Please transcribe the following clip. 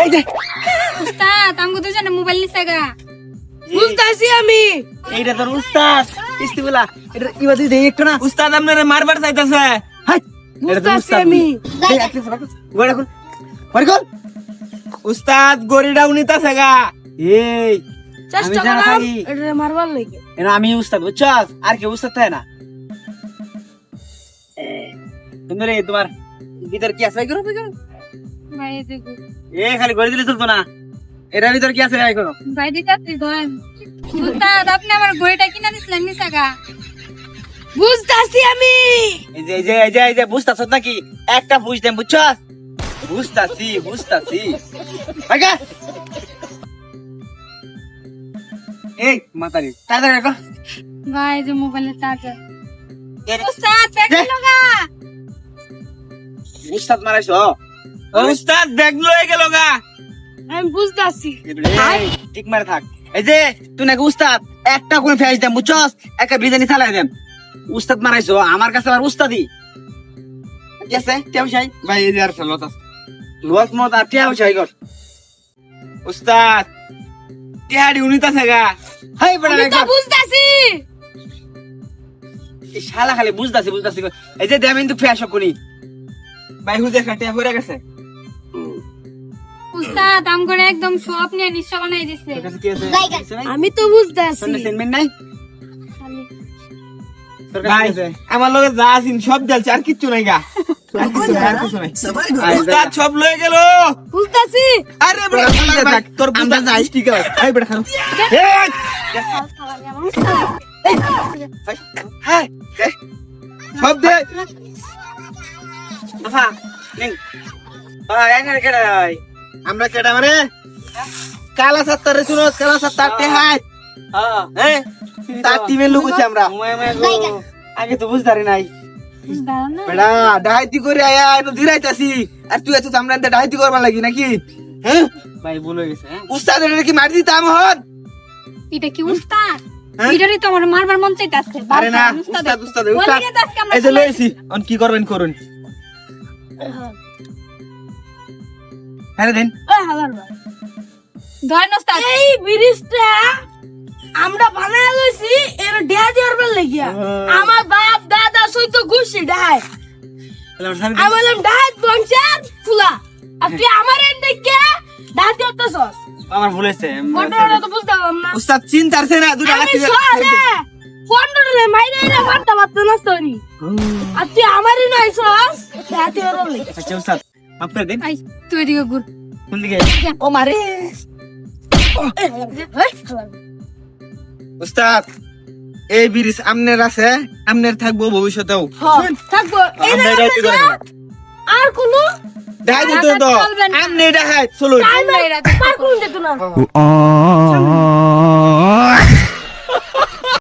এই যে উস্তাদ আমগো দুজনে মোবাইল নিছে গা। বুঝতাছি আমি। এইটা তোর উস্তাদ ইস্তিবলা। এটা ইবাদি দেই একটু না। উস্তাদ আপনারে মারবার চাইতাছে। হাই বুঝতাছি আমি। এই একটু বড় কর। বড় কর। উস্তাদ গড়িটা উনিতাছে গা। এই চেষ্টা জানা করলাম থাকি। এটা মারবার লাগে। এরা আমি উস্তাদ বুঝছস? আর কি উস্তাদ থাকে না? তুমি রে তোমার ভিতর কি আছে ভাই করো? ভাই দেখো এ খালি গড়ি দিলে চলতো না। এর ভিতর কি আছে ভাই করো? ভাই দিতাছি ধরেন। উস্তাদ আপনি আমার ঘড়িটা কিনা দিছিলেন নিছে গা। বুঝতাছি আমি। এই যে বুঝতাছ নাকি? একটা বুঝ দেন বুঝছস? বুঝতাছি। ভাইগা এই মাতারি তাড়াতাড়ি কর। ভাই যে মোবাইলের চার্জার। উস্তাদ ব্যাগ দিলো গা। উস্তাদ মারাইছো? উস্তাদ ব্যাগ লয়ে গেল গা। আমি বুঝতাছি। এই, ঠিক মারে থাক। এই যে তুই নাকি উস্তাদ একটা কোন ফেস দেম বুঝছস? একটা বিরিয়ানি চালাই দেম। উস্তাদ মারাইছো আমার কাছে আর উস্তাদি। কি আছে? টিয়া বসাই। ভাই এই যে আর ফেলত আছে। লোক মত আর টিয়া বসাই কর। উস্তাদ টিহাড়ি উনিতাছে গা। হাই বড় আমি তো বুঝতাছি। এই শালা খালি বুঝতাছি কর। এই যে দেম কিন্তু ফেস কোনি। ভাই হুজে খাটিয়া পড়ে গেছে। উস্তাদ আমগো একদম সব নিয়ে নিঃস্ব বানাই দিছে। তোর কাছে কি আছে? কিছু নাই? আমি তো বুঝতাছি। তোর সেনমেন্ট নাই? খালি তোর কাছে ভাই কি আছে? আমার লগে যা আছিন সব জ্বালছে আর কিচ্ছু নাই গা। আর কিছু নাই। উস্তাদ সব লয়ে গেল। বুঝতাছি। আরে বড় বুঝতে থাক, তোর বুঝতে যাই ঠিক আছে। এই বেটা খানো। হাই সব দে। আফা নিন ভাই এখানে কেডা ভাই? আমরা কেডা মানে কালা সাত্তারে শুনো কালা সাত্তার টেহাই হ্যাঁ তার টিমের লোক হচ্ছে আমরা আগে তো বুঝতারি নাই। দাঁড়াও না। বেড়া ডাহাইতি করে আয়া এনো দিরাইতাছি আর তুই এত আমরা ডাহাইতি করবা লাগি নাকি হ্যাঁ ভাই ভুল হয়ে গেছে। হ্যাঁ উস্তাদ এটা কি মারি দিতাম হন এটা কি উস্তাদ? হ্যাঁ? এটারই তো আমার মারবার মন চাইতাছে। আরে না উস্তাদ উস্তাদ উস্তাদ এই যে লইছি অন কি করবেন করুন আরে দেন ওই হালার ভাই। ধরেন উস্তাদ। এই ব্রিজটা আমরা বানায় লইছি এর ডেয়া দিবার লাগিয়া। আমার বাপ দাদা সইতো ঘুষি ডাই। আমি বললাম ডাই বংশের ফুলা। আর তুই আমার এন দেখে ডাই দিতেছস। আমার ভুল হয়েছে। ঘটনাটা তো বুঝতাম না। উস্তাদ চিন্তারছে না দুটা আমি হাতে সরে ফোনটা মাইরে রে মারতে পারতো না তোনি। আর তুই আমারই নয়ছস ডাই দিবার লাগি। আচ্ছা উস্তাদ মাফ করে দিন। আই তুই এদিকে ঘুর। কোন দিকে? ও মারে। উস্তাদ এই ব্রিজ আমনের আছে আমনের থাকবো ভবিষ্যতেও থাকবো এই আমরা ডাহাইতি করে না আর কোনো ডাহাই দিতে তো চলবে না। আমনে ডাহাই চলো আমরা এরা পার করুন যেত না।